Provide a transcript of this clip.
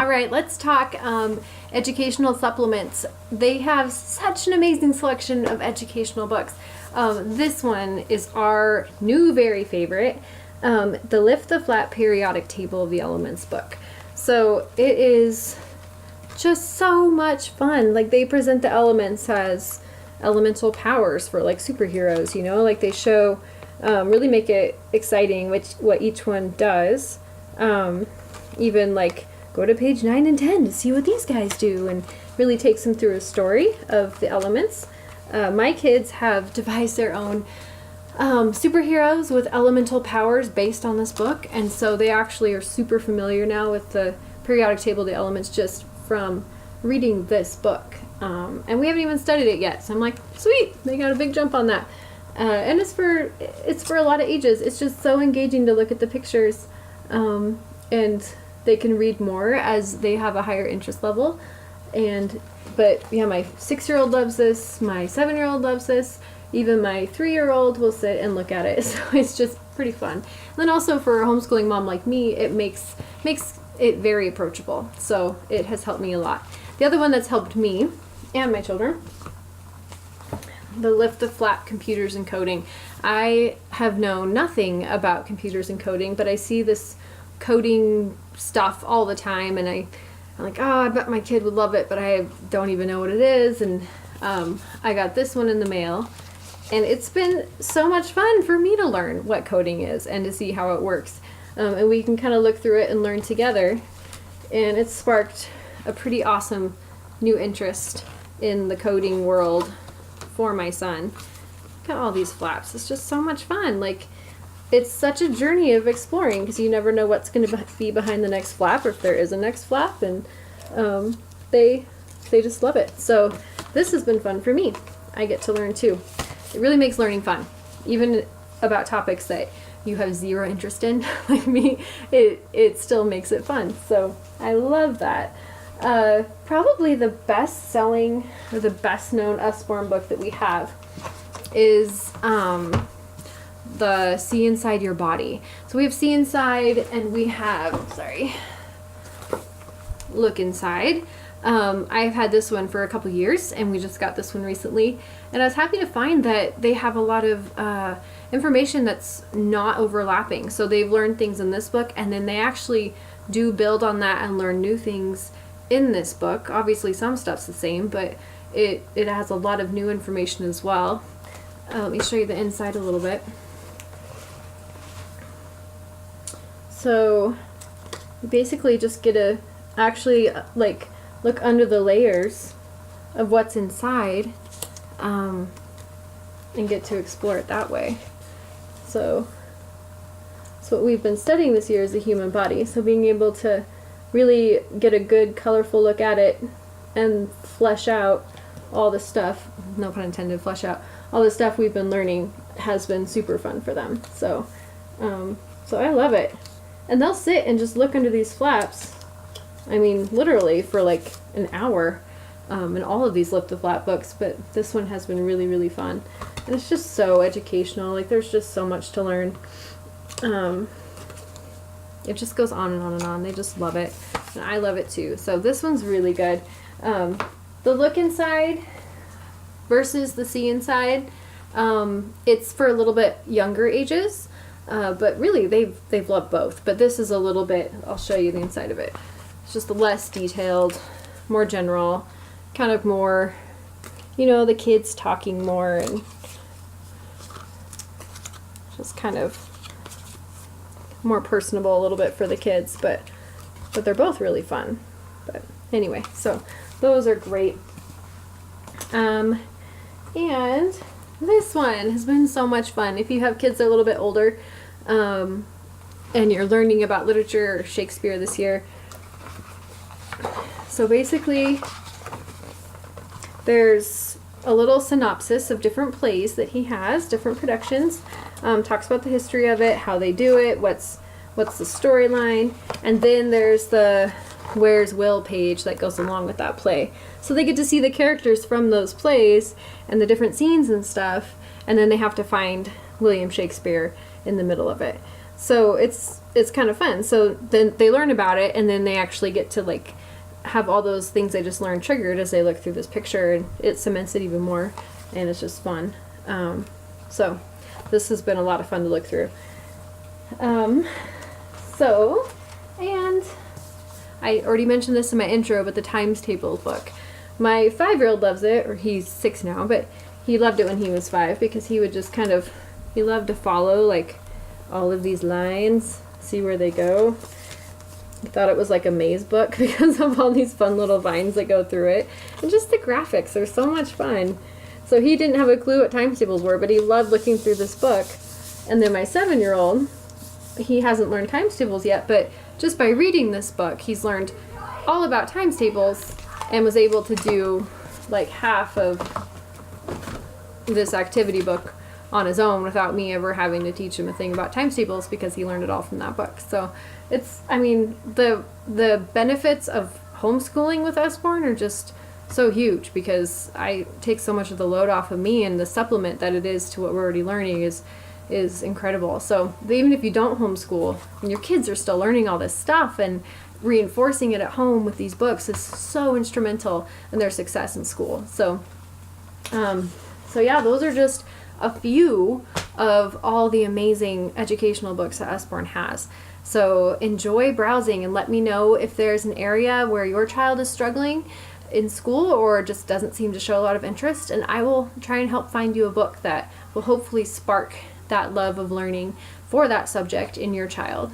All right, let's talk educational supplements. They have such an amazing selection of educational books. This one is our new very favorite, the Lift the Flat Periodic Table of the Elements book. So it is just so much fun. Like, they present the elements as elemental powers for like superheroes, you know, like they show, really make it exciting what each one does. Even like go to page 9 and 10 to see what these guys do, and really takes them through a story of the elements. My kids have devised their own superheroes with elemental powers based on this book, and so they actually are super familiar now with the periodic table of the elements just from reading this book. And we haven't even studied it yet, so I'm like, sweet, they got a big jump on that. And it's for a lot of ages. It's just so engaging to look at the pictures, and they can read more as they have a higher interest level. But yeah, my 6-year-old loves this, my 7-year-old loves this, even my 3-year-old will sit and look at it. So it's just pretty fun. And then also for a homeschooling mom like me, it makes it very approachable. So it has helped me a lot. The other one that's helped me and my children, the Lift the Flat Computers and Coding. I have known nothing about computers and coding, but I see this coding stuff all the time, and I'm like, oh, I bet my kid would love it, but I don't even know what it is. And I got this one in the mail, and it's been so much fun for me to learn what coding is and to see how it works. And we can kind of look through it and learn together, and it's sparked a pretty awesome new interest in the coding world for my son. Look at all these flaps. It's just so much fun. Like, it's such a journey of exploring, because you never know what's going to be behind the next flap, or if there is a next flap, and they just love it. So this has been fun for me. I get to learn too. It really makes learning fun, even about topics that you have zero interest in, like me. It still makes it fun. So I love that. Probably the best selling, or the best known Usborne book that we have is the See Inside Your Body. So we have See Inside, and we have, Look Inside. I've had this one for a couple years, and we just got this one recently, and I was happy to find that they have a lot of information that's not overlapping. So they've learned things in this book, and then they actually do build on that and learn new things in this book. Obviously some stuff's the same, but it has a lot of new information as well. Let me show you the inside a little bit. So you basically just get to actually like look under the layers of what's inside, and get to explore it that way. So what we've been studying this year is the human body. So being able to really get a good colorful look at it and flesh out all the stuff, no pun intended, flesh out all the stuff we've been learning has been super fun for them. So I love it. And they'll sit and just look under these flaps, I mean literally for like an hour, in all of these Lift the Flat books, but this one has been really, really fun. And it's just so educational. Like, there's just so much to learn. It just goes on and on and on. They just love it, and I love it too. So this one's really good. The Look Inside versus the See Inside, it's for a little bit younger ages, but really they've loved both. But this is a little bit, I'll show you the inside of it. It's just less detailed, more general, kind of more, you know, the kids talking more, and just kind of more personable a little bit for the kids, but they're both really fun. But anyway, so those are great. And this one has been so much fun. If you have kids that are a little bit older, and you're learning about literature or Shakespeare this year. So basically, there's a little synopsis of different plays that he has, different productions. Talks about the history of it, how they do it, what's the storyline, and then there's the Where's Will page that goes along with that play. So they get to see the characters from those plays and the different scenes and stuff, and then they have to find William Shakespeare in the middle of it. So it's it's kind of fun. So then they learn about it, and then they actually get to like have all those things they just learned triggered as they look through this picture, and it cements it even more, and it's just fun. So this has been a lot of fun to look through. And I already mentioned this in my intro, but the times tables book. My 5-year-old loves it, or he's 6 now, but he loved it when he was 5 because he would just he loved to follow like all of these lines, see where they go. He thought it was like a maze book because of all these fun little vines that go through it. And just the graphics are so much fun. So he didn't have a clue what times tables were, but he loved looking through this book. And then my 7-year-old, he hasn't learned times tables yet, but just by reading this book, he's learned all about times tables and was able to do like half of this activity book on his own without me ever having to teach him a thing about times tables because he learned it all from that book. So it's, I mean, the benefits of homeschooling with Usborne are just so huge because I take so much of the load off of me, and the supplement that it is to what we're already learning is incredible. So even if you don't homeschool and your kids are still learning all this stuff, and reinforcing it at home with these books is so instrumental in their success in school. So yeah, those are just a few of all the amazing educational books that Usborne has. So enjoy browsing and let me know if there's an area where your child is struggling in school or just doesn't seem to show a lot of interest, and I will try and help find you a book that will hopefully spark that love of learning for that subject in your child.